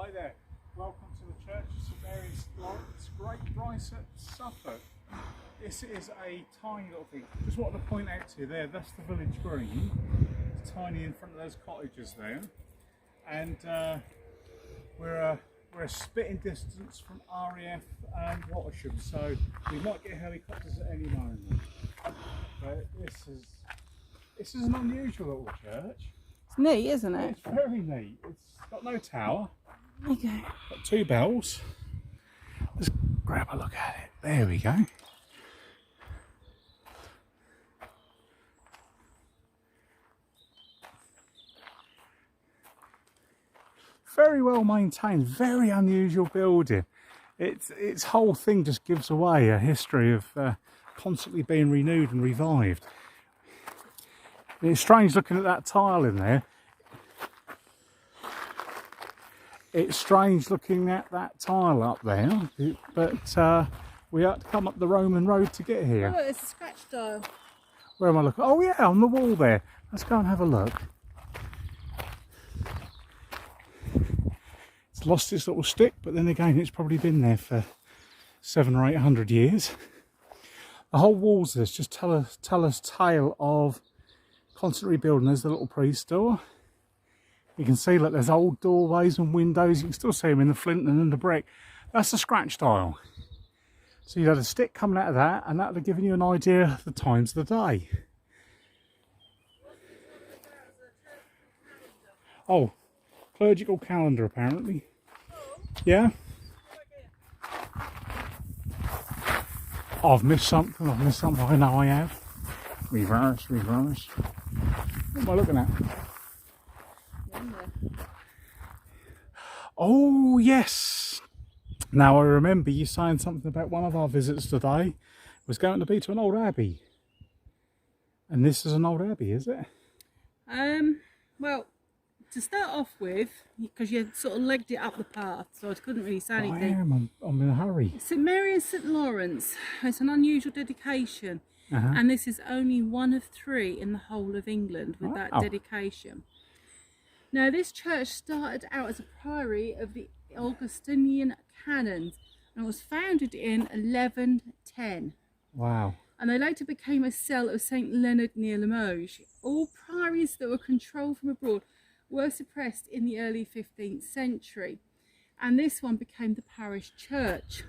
Hi there, welcome to the Church of St Mary and St Laurence, Great Bricett, Suffolk. This is a tiny little thing. Just wanted to point out to you there, that's the village green. It's tiny in front of those cottages there. And we're a spitting distance from RAF Wattisham, so we might get helicopters at any moment. But this is an unusual little church. It's neat, isn't it? It's very neat. It's got no tower. Okay. Got two bells. Let's grab a look at it. There we go. Very well maintained, very unusual building. Its whole thing just gives away a history of constantly being renewed and revived. It's strange looking at that tile in there. It's strange looking at that tile up there, but we had to come up the Roman road to get here. Oh, look, it's a scratch tile. Where am I looking? Oh yeah, on the wall there. Let's go and have a look. It's lost its little stick, but then again, it's probably been there for 700 or 800 years. The whole walls of this just tell us tale of constantly rebuilding. There's the little priest door. You can see that there's old doorways and windows. You can still see them in the flint and in the brick. That's the scratch tile. So you had a stick coming out of that, and that would have given you an idea of the times of the day. Oh, clerical calendar apparently. Yeah? I've missed something. I know I have. Reverse. What am I looking at? Oh yes! Now I remember you saying something about one of our visits today was going to be to an old abbey. And this is an old abbey, is it? Well, to start off with, because you sort of legged it up the path, so I couldn't really say anything. I'm in a hurry. St Mary and St Laurence. It's an unusual dedication. And this is only one of 3 in the whole of England with that dedication. Now, this church started out as a priory of the Augustinian canons and was founded in 1110. Wow. And they later became a cell of St Leonard near Limoges. All priories that were controlled from abroad were suppressed in the early 15th century, and this one became the parish church.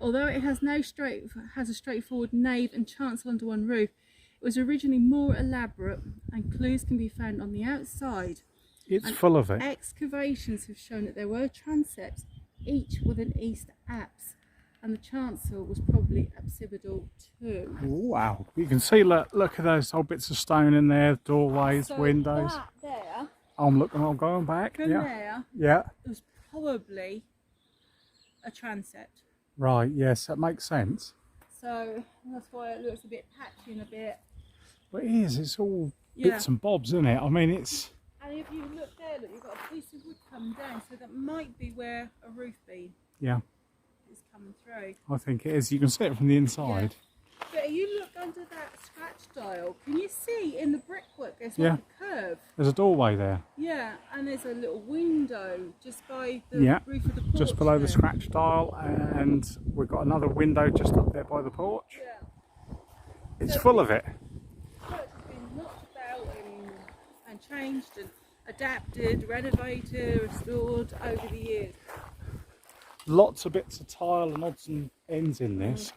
Although it has a straightforward nave and chancel under one roof, it was originally more elaborate, and clues can be found on the outside. It's full of it. Excavations have shown that there were transepts, each with an east apse, and the chancel was probably apsidal too. Wow. You can see, look at those old bits of stone in there, doorways, so windows. That there, I'm going back. from there, Yeah. it was probably a transept. Right, yes, that makes sense. So that's why it looks a bit patchy and a bit... Well, it is, it's all bits and bobs, isn't it? I mean, it's... And if you look there, look, you've got a piece of wood coming down, so that might be where a roof beam is coming through. I think it is. You can see it from the inside. Yeah. But if you look under that scratch tile, can you see in the brickwork there's like a curve? There's a doorway there. Yeah, and there's a little window just by the roof of the porch. Just below the scratch tile, and we've got another window just up there by the porch. Yeah. It's full of it. The church has been knocked about and changed and adapted, renovated, restored over the years. Lots of bits of tile and odds and ends in this.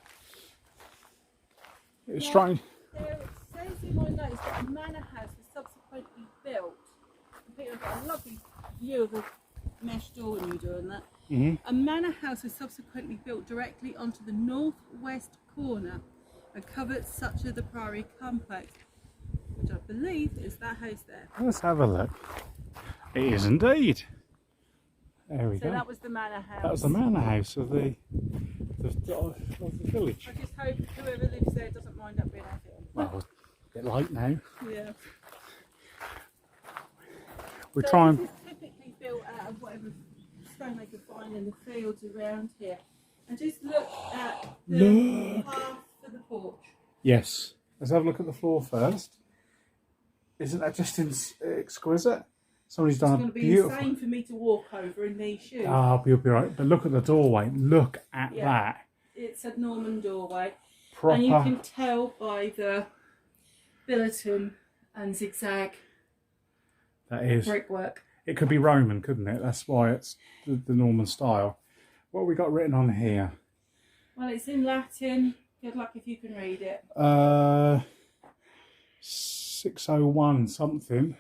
It's strange. There it says in my notes that a manor house was subsequently built. I think I've got a lovely view of the mesh door when you're doing that. A manor house was subsequently built directly onto the northwest corner and covered such of the priory complex, which I believe is that house there. Let's have a look. It is indeed. There we go. So that was the manor house. That was the manor house of the village. I just hope whoever lives there doesn't mind up being out here. Well, it's a bit late now. Yeah. We're so trying. This is typically built out of whatever stone they could find in the fields around here. And just look at the path for the porch. Yes. Let's have a look at the floor first. Isn't that just exquisite? Somebody's done a It's going to be beautiful... insane for me to walk over in these shoes. Ah, you'll be right. But look at the doorway. Look at that. It's a Norman doorway. Proper... And you can tell by the billeton and zigzag brickwork. It could be Roman, couldn't it? That's why it's the Norman style. What have we got written on here? Well, it's in Latin. Good luck if you can read it. 601 something.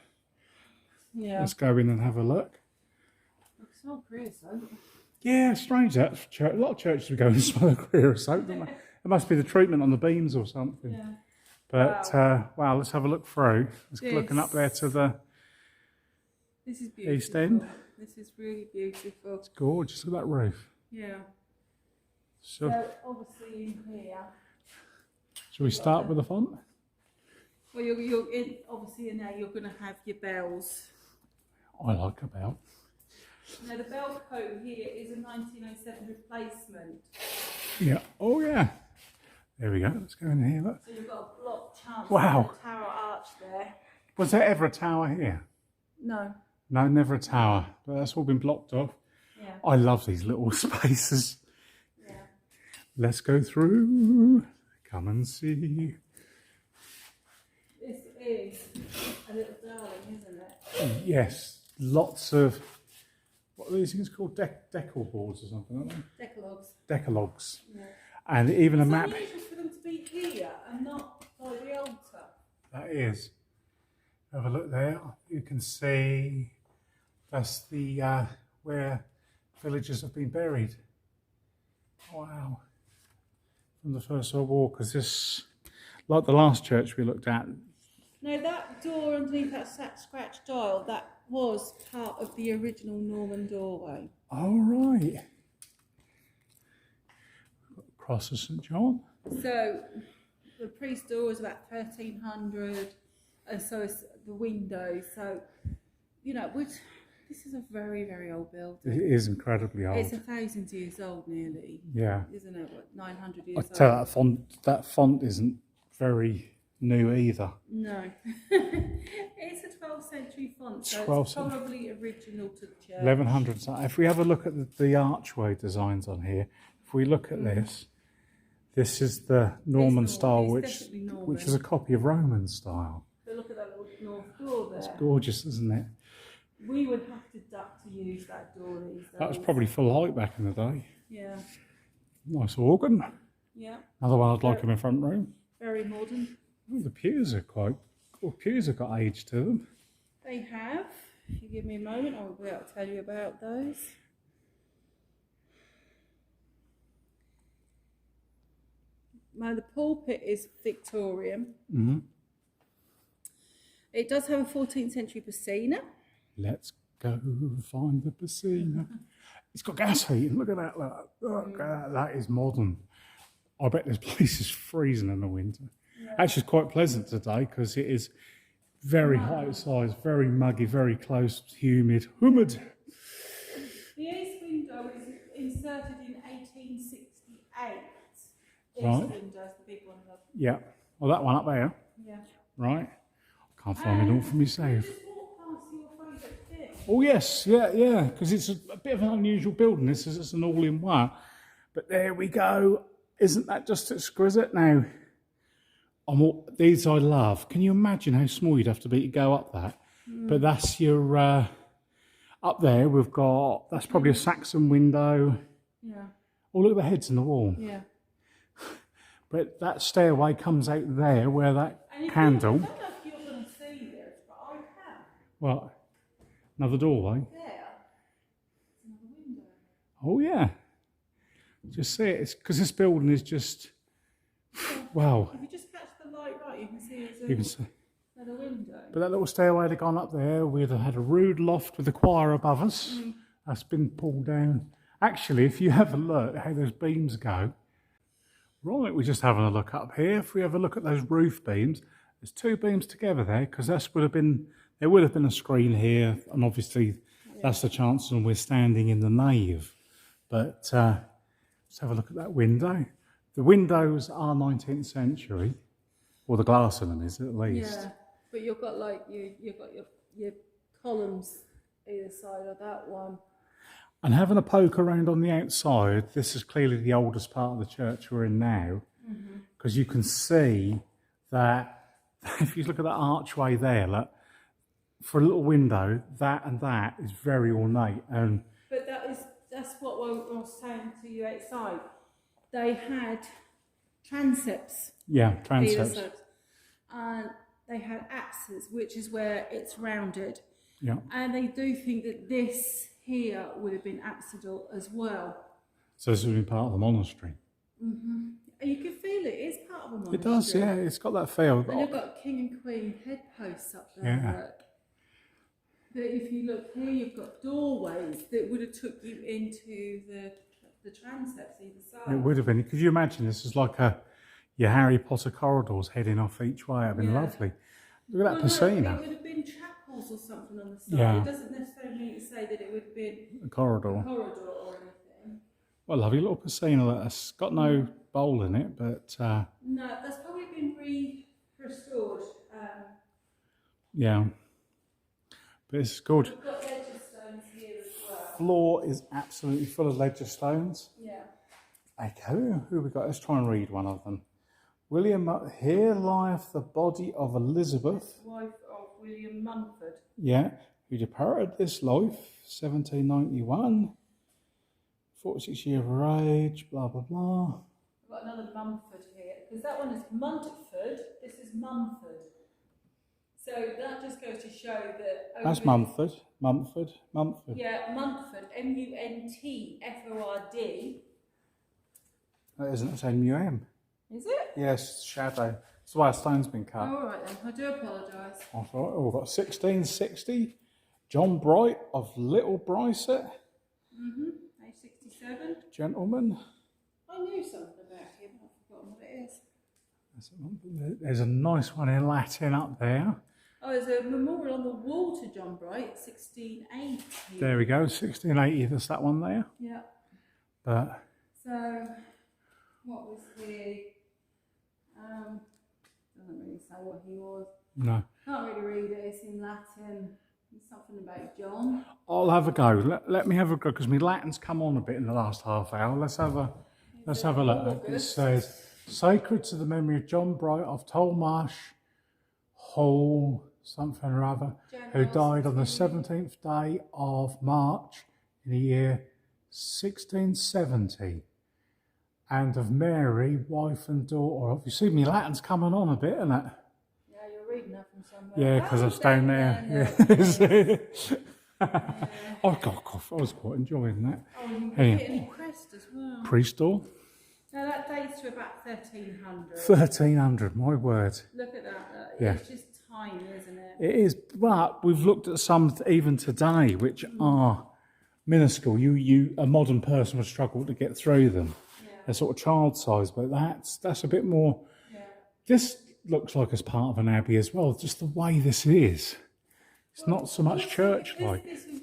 Yeah. Let's go in and have a look. It's not creosote. Yeah, strange that. A lot of churches would go and smell a creosote, don't they? It must be the treatment on the beams or something. Yeah. But, wow, let's have a look through. Looking up there to the East End. This is really beautiful. It's gorgeous. Look at that roof. Yeah. So obviously in here. Shall we start with the font? Well, obviously in there you're going to have your bells. I like a bell. Now the bell coat here is a 1907 replacement. Yeah. Oh yeah. There we go. Let's go in here. Look. So you've got a block chance. Wow. A tower arch there. Was there ever a tower here? No. No, never a tower. But that's all been blocked off. Yeah. I love these little spaces. Yeah. Let's go through. Come and see. This is a little darling, isn't it? Yes. Lots of, what are these things called? Decal boards or something, aren't they? Decalogues. Decalogues. Yeah. And even a map. It's unusual for them to be here and not by the altar. That is. Have a look there. You can see that's the where villagers have been buried. Wow. From the First World War, because this, like the last church we looked at. No, that door underneath that scratch dial, that was part of the original Norman doorway. All right. Cross of St John. So the priest door was about 1300, and so is the window. So, you know, this is a very, very old building. It is incredibly old. It's 1,000 years old nearly. Yeah. Isn't it? What, 900 years I old? tell that font isn't very new either. No. It's a 12th century font, so it's probably original to the church. 1100. If we have a look at the archway designs on here, if we look at this is the Norman style, which was a copy of Roman style. So look at that little north door there. It's gorgeous, isn't it? We would have to duck to use that door these days. That was probably full height back in the day. Yeah. Nice organ. Yeah. Another one I'd like in the front room. Very modern. Oh, the pews have got age to them. They have. If you give me a moment, I will be able to tell you about those. Now the pulpit is Victorian. Mm-hmm. It does have a 14th century piscina. Let's go find the piscina. It's got gas heating. Look at that. Look at that. That is modern. I bet this place is freezing in the winter. Yeah. Actually, it's quite pleasant today because it is very high size, very muggy, very close, humid. The east window is inserted in 1868. East windows, the big one. Yeah. Well, that one up there. Yeah. Right. I can't find it all for myself. Just walk past your favourite thing. Oh yes, yeah, because it's a bit of an unusual building. This is it's an all-in-one. But there we go. Isn't that just exquisite now? These I love. Can you imagine how small you'd have to be to go up that? But that's your up there. We've got that's probably a Saxon window. Yeah. Oh, look at the heads in the wall. Yeah. But that stairway comes out there where that handle. I don't know if you're going to see this, but I can. What? Another doorway? There. It's another window. Oh, yeah. Just see it. It's because this building is just, wow. If you just catch the light right, you can see it's another window. But that little stairway had gone up there. We'd have had a rude loft with a choir above us. That's been pulled down. Actually, if you have a look at how those beams go, right, we're just having a look up here. If we have a look at those roof beams, there's two beams together there because there would have been a screen here, and obviously that's the chance when we're standing in the nave. But let's have a look at that window. The windows are 19th century, or the glass in them is at least. Yeah, but you've got like you've got your columns either side of that one. And having a poke around on the outside, this is clearly the oldest part of the church we're in now, because you can see that if you look at that archway there, look, for a little window, that and that is very ornate. But that's what I was saying to you outside. They had transepts. Yeah, transepts. And they had apses, which is where it's rounded. Yeah. And they do think that this here would have been apsidal as well. So this would be part of the monastery. You can feel it is part of a monastery. It does, yeah. It's got that feel. And you've got king and queen head posts up there. Yeah. Look. But if you look here, you've got doorways that would have took you into the transepts either side. It would have been. Could you imagine this is like your Harry Potter corridors heading off each way? It'd been lovely. Look at that piscina. It would have been chapels or something on the side. Yeah. It doesn't necessarily mean to say that it would have been a corridor or anything. Well, lovely little piscina that's got no bowl in it, but no, that's probably been restored. Yeah, but it's good. We've got ledger stones here as well. Floor is absolutely full of ledger stones. Yeah. Okay, who we got? Let's try and read one of them. William, here lieth the body of Elizabeth, Wife of William Mumford. yeah, who departed this life, 1791, 46 years of age, blah, blah, blah. We've got another Mumford here, because that one is Montford, this is Mumford. So that just goes to show that... That's Mumford. Yeah, Montford, M-U-N-T-F-O-R-D. That isn't, it's M-U-M. Is it? Yes, shadow. That's why a stone's been cut. Oh, all right then, I do apologise. That's right. Oh, we've got 1660. John Bright of Little Bricett. Age 67. Gentleman. I knew something about him, I've forgotten what it is. There's a nice one in Latin up there. Oh, there's a memorial on the wall to John Bright, 1680. There we go, 1680. There's that one there. Yeah. But so, what was he? Doesn't really say what he was. no. Can't really read it. It's in Latin. It's something about John. I'll have a go. Let me have a go because my Latin's come on a bit in the last half hour. Let's have a look. It says, "Sacred to the memory of John Bright of Tolmarsh Hall, something or other, who died on the 17th day of March in the year 1670, and of Mary, wife and daughter." You see, my Latin's coming on a bit, isn't it? Yeah, you're reading that from somewhere. Yeah, because I was down there. Oh, God, I was quite enjoying that. Oh, you can Anyway. get an crest as well. Priest door. Now that dates to about 1300. 1300, my word. Look at that. Yeah. It's just tiny, isn't it? It is, but we've looked at some even today which are minuscule. A modern person would struggle to get through them. Yeah. They're sort of child size, but that's a bit more. Yeah. This looks like it's part of an abbey as well. Just the way this is, it's not so much church-like. This was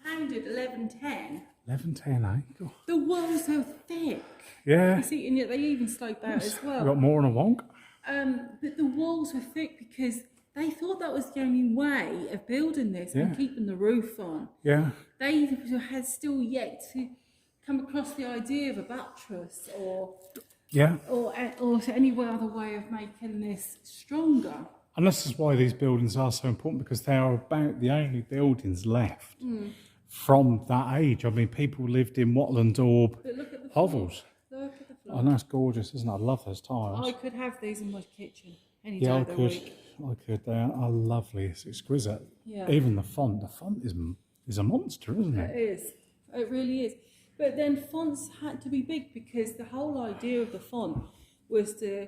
founded 1110. 1110, eh? God. The walls are thick. Yeah. You see, and yet they even sloped out as well. We've got more than a wonk. But the walls were thick because they thought that was the only way of building this and keeping the roof on. Yeah. They had still yet to come across the idea of a buttress or any other way of making this stronger. And this is why these buildings are so important, because they are about the only buildings left from that age. I mean, people lived in Wattle and Daub hovels. Look at the floor. Oh, that's gorgeous, isn't it? I love those tiles. I could have these in my kitchen any day of the week. I could. They are lovely. It's exquisite. Yeah. Even the font. The font is a monster, isn't it? It is. It really is. But then fonts had to be big because the whole idea of the font was to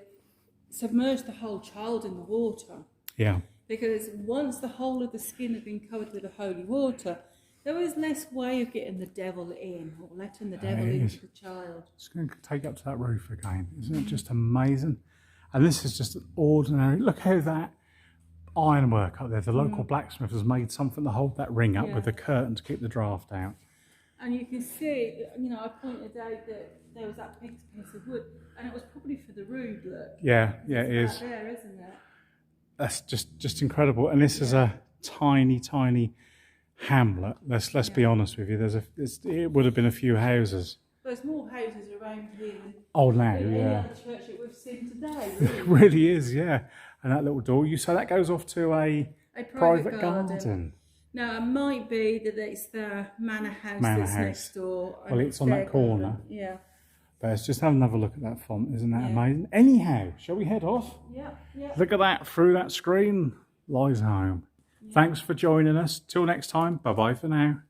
submerge the whole child in the water. Yeah. Because once the whole of the skin had been covered with the holy water, there was less way of getting the devil in or letting the devil into the child. It's going to take up to that roof again. Isn't it just amazing? And this is just an ordinary. Look how that ironwork up there. The local blacksmith has made something to hold that ring up with a curtain to keep the draft out. And you can see, I pointed out that there was that big piece of wood, and it was probably for the rood, look. Yeah, it is. There, isn't it? That's just incredible. And this is a tiny, tiny hamlet. Let's be honest with you. It would have been a few houses. There's more houses around here Now, than any yeah. other church that we've seen today. It really is, yeah. And that little door, you say that goes off to a private garden. Now, it might be that it's the manor house next door. Well, it's on that corner. Garden. Yeah. But let's just have another look at that font. Isn't that amazing? Anyhow, shall we head off? Yeah, yeah. Look at that. Through that screen lies home. Yeah. Thanks for joining us. Till next time. Bye-bye for now.